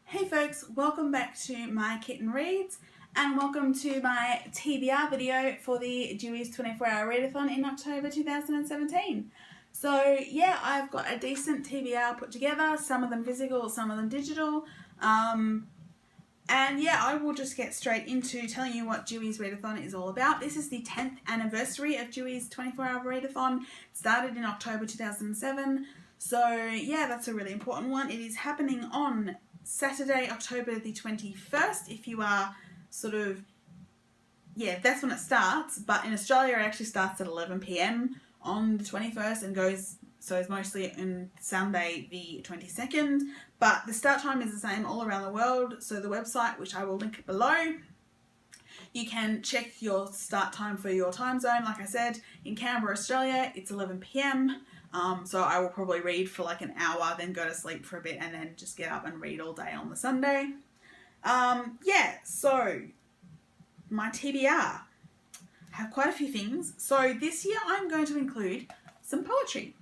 Hey folks, welcome back to my Kitten Reads and welcome to my TBR video for the Dewey's 24-hour readathon in October 2017. So yeah, I've got a decent TBR put together, some of them physical, some of them digital. And yeah, I will just get straight into telling you what Dewey's Readathon is all about. This is the 10th anniversary of Dewey's 24-hour readathon. It started in October 2007. So yeah, that's a really important one. It is happening on Saturday, October the 21st, if you are sort of, yeah, that's when it starts, but in Australia it actually starts at 11 p.m. on the 21st and goes, so it's mostly on Sunday the 22nd, but the start time is the same all around the world, so the website, which I will link below, you can check your start time for your time zone. Like I said, in Canberra, Australia, it's 11 p.m. So I will probably read for like an hour, then go to sleep for a bit, and then just get up and read all day on the Sunday. Yeah, so my TBR. I have quite a few things. So this year I'm going to include some poetry.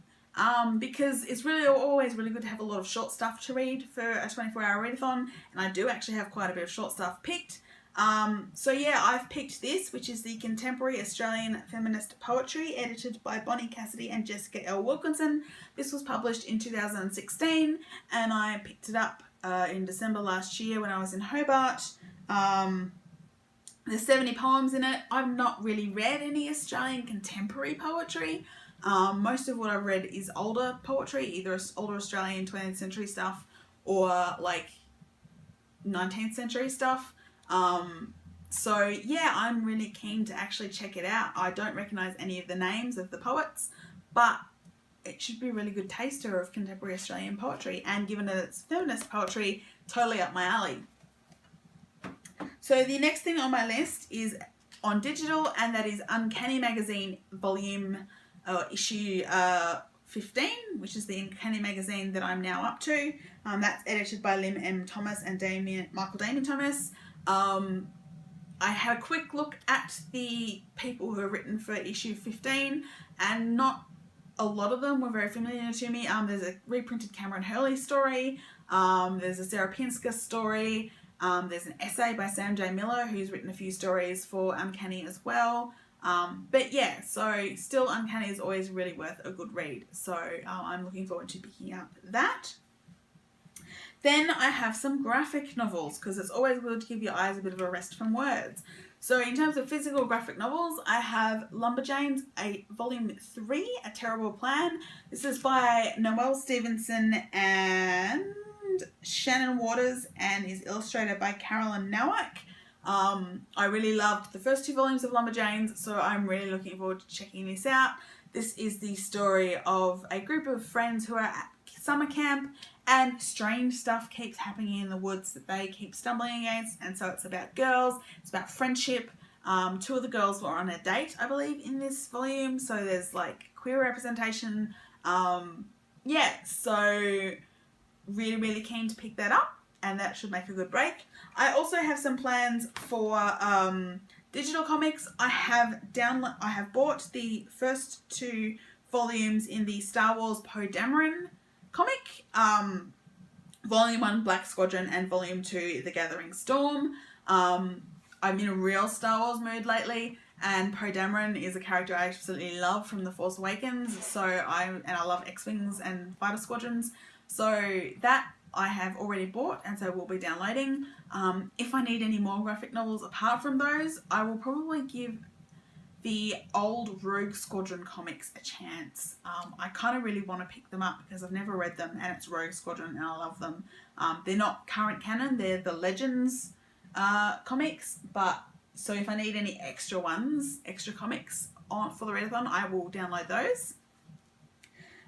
Because it's really always really good to have a lot of short stuff to read for a 24-hour readathon, and I do actually have quite a bit of short stuff picked. So yeah, I've picked this, which is the Contemporary Australian Feminist Poetry, edited by Bonny, Cassidy and Jessica L. Wilkinson. This was published in 2016, and I picked it up in December last year when I was in Hobart. There's 70 poems in it. I've not really read any Australian contemporary poetry. Most of what I've read is older poetry, either older Australian 20th century stuff or like 19th century stuff. So yeah, I'm really keen to actually check it out. I don't recognise any of the names of the poets, but it should be a really good taster of contemporary Australian poetry, and given that it's feminist poetry, totally up my alley. So the next thing on my list is on digital, and that is Uncanny magazine issue 15, which is the Uncanny magazine that I'm now up to. That's edited by Lynne M. Tomas and Damian Tomas. I had a quick look at the people who are written for issue 15, and not a lot of them were very familiar to me. There's a reprinted Cameron Hurley story, there's a Sarah Pinska story, there's an essay by Sam J. Miller, who's written a few stories for Uncanny as well. But yeah, so still Uncanny is always really worth a good read, so I'm looking forward to picking up that. Then I have some graphic novels, because it's always good to give your eyes a bit of a rest from words. So in terms of physical graphic novels, I have Lumberjanes, volume 3, A Terrible Plan. This is by Noelle, Stevenson and Shannon Waters, and is illustrated by Carolyn Nowach. I really loved the first 2 volumes of Lumberjanes, so I'm really looking forward to checking this out. This is the story of a group of friends who are at summer camp, and strange stuff keeps happening in the woods that they keep stumbling against, and so it's about girls, it's about friendship. 2 of the girls were on a date, I believe, in this volume, so there's like queer representation. Yeah, so really keen to pick that up, and that should make a good break. I also have some plans for digital comics. I have bought the first 2 volumes in the Star Wars Poe Dameron comic, volume 1 Black Squadron and volume 2 The Gathering Storm. I'm in a real Star Wars mood lately, and Poe Dameron is a character I absolutely love from The Force Awakens, so I love X-Wings and fighter squadrons, so that I have already bought, and so we'll be downloading. If I need any more graphic novels apart from those, I will probably give the old Rogue Squadron comics a chance. I kind of really want to pick them up because I've never read them, and it's Rogue Squadron and I love them. They're not current canon, they're the Legends comics, but so if I need any extra comics for the readathon, I will download those.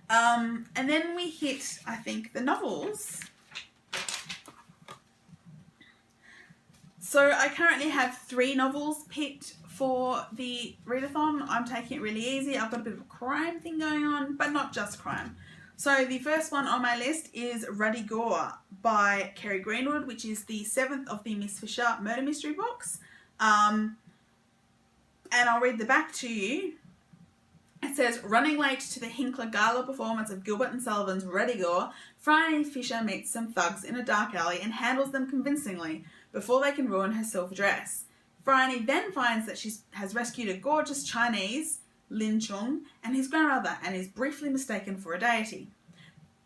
And then we hit, I think, the novels. So I currently have 3 novels picked for the readathon. I'm taking it really easy. I've got a bit of a crime thing going on, but not just crime. So the first one on my list is Ruddy, Gore by Kerry Greenwood, which is the 7th of the Miss Fisher murder mystery books. And I'll read the back to you. It says, running late to the Hinkler Gala performance of Gilbert and Sullivan's Ruddy, Gore, Phryne Fisher meets some thugs in a dark alley and handles them convincingly before they can ruin her silver dress. Phryne then finds that she has rescued a gorgeous Chinese, Lynne Chung, and his grandmother, and is briefly mistaken for a deity.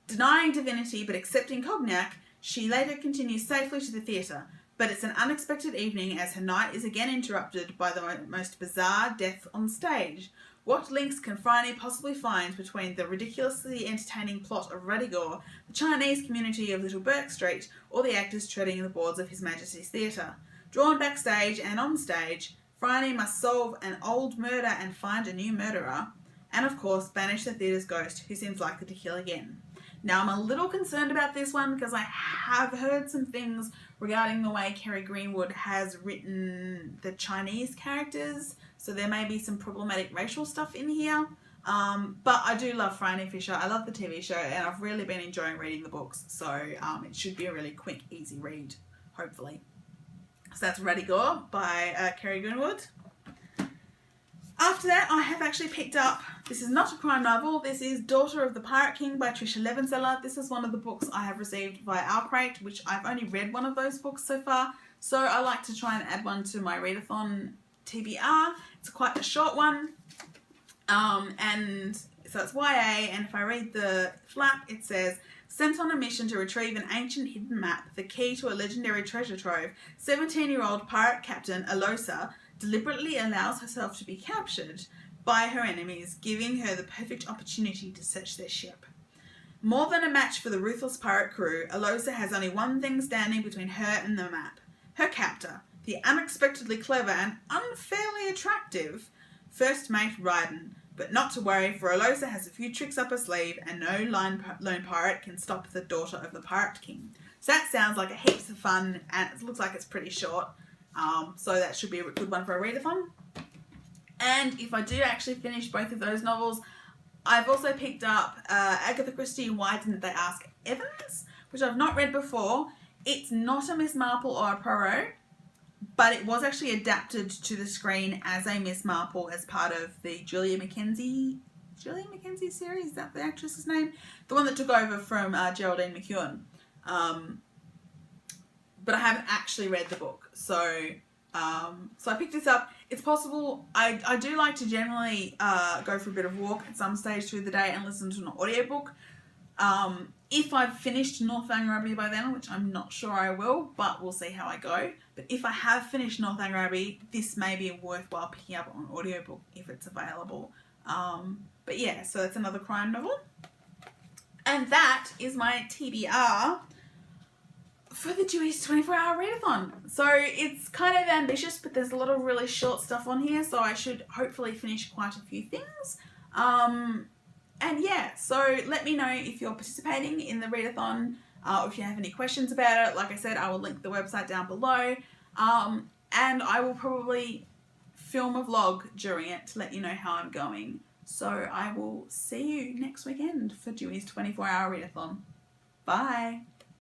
Denying divinity but accepting cognac, she later continues safely to the theatre, but it's an unexpected evening as her night is again interrupted by the most bizarre death on stage. What links can Phryne possibly find between the ridiculously entertaining plot of Ruddy Gore, the Chinese community of Little Burke Street, or the actors treading the boards of His Majesty's Theatre? Drawn backstage and on stage, Phryne must solve an old murder and find a new murderer, and of course banish the theatre's ghost, who seems likely to kill again. Now, I'm a little concerned about this one because I have heard some things regarding the way Kerry Greenwood has written the Chinese characters, so there may be some problematic racial stuff in here. But I do love Phryne Fisher. I love the TV show, and I've really been enjoying reading the books, so it should be a really quick, easy read, hopefully. So that's Ruddy Gore by Kerry Greenwood. After that, I have actually picked up, this is not a crime novel, this is Daughter of the Pirate King by Tricia Levenseller. This is one of the books I have received via Crate, which I've only read one of those books so far, so I like to try and add one to my Readathon TBR. It's quite a short one, and so it's YA, and if I read the flap, it says, sent on a mission to retrieve an ancient hidden map, the key to a legendary treasure trove, 17-year-old pirate captain Alosa deliberately allows herself to be captured by her enemies, giving her the perfect opportunity to search their ship. More than a match for the ruthless pirate crew, Alosa has only one thing standing between her and the map. Her captor, the unexpectedly clever and unfairly attractive first mate Ruddy. But not to worry, for Alosa has a few tricks up her sleeve, and no lone pirate can stop the Daughter of the Pirate King. So that sounds like a heaps of fun, and it looks like it's pretty short. So that should be a good one for a readathon. And if I do actually finish both of those novels, I've also picked up Agatha Christie, Why Didn't They Ask Evans, which I've not read before. It's not a Miss Marple or a Poirot, but it was actually adapted to the screen as a Miss Marple as part of the Julia Mackenzie series. Is that the actress's name? The one that took over from Geraldine McEwen. But I haven't actually read the book, so I picked this up. It's possible, I do like to generally go for a bit of walk at some stage through the day and listen to an audiobook. If I've finished Northanger by then, which I'm not sure I will, but we'll see how I go. But if I have finished Northanger, this may be worthwhile picking up on audiobook if it's available. But yeah, so that's another crime novel. And that is my TBR for the Dewey's 24-hour readathon. So it's kind of ambitious, but there's a lot of really short stuff on here, so I should hopefully finish quite a few things. And yeah, so let me know if you're participating in the readathon, or if you have any questions about it. Like I said, I will link the website down below, and I will probably film a vlog during it to let you know how I'm going. So I will see you next weekend for Dewey's 24-hour readathon. Bye!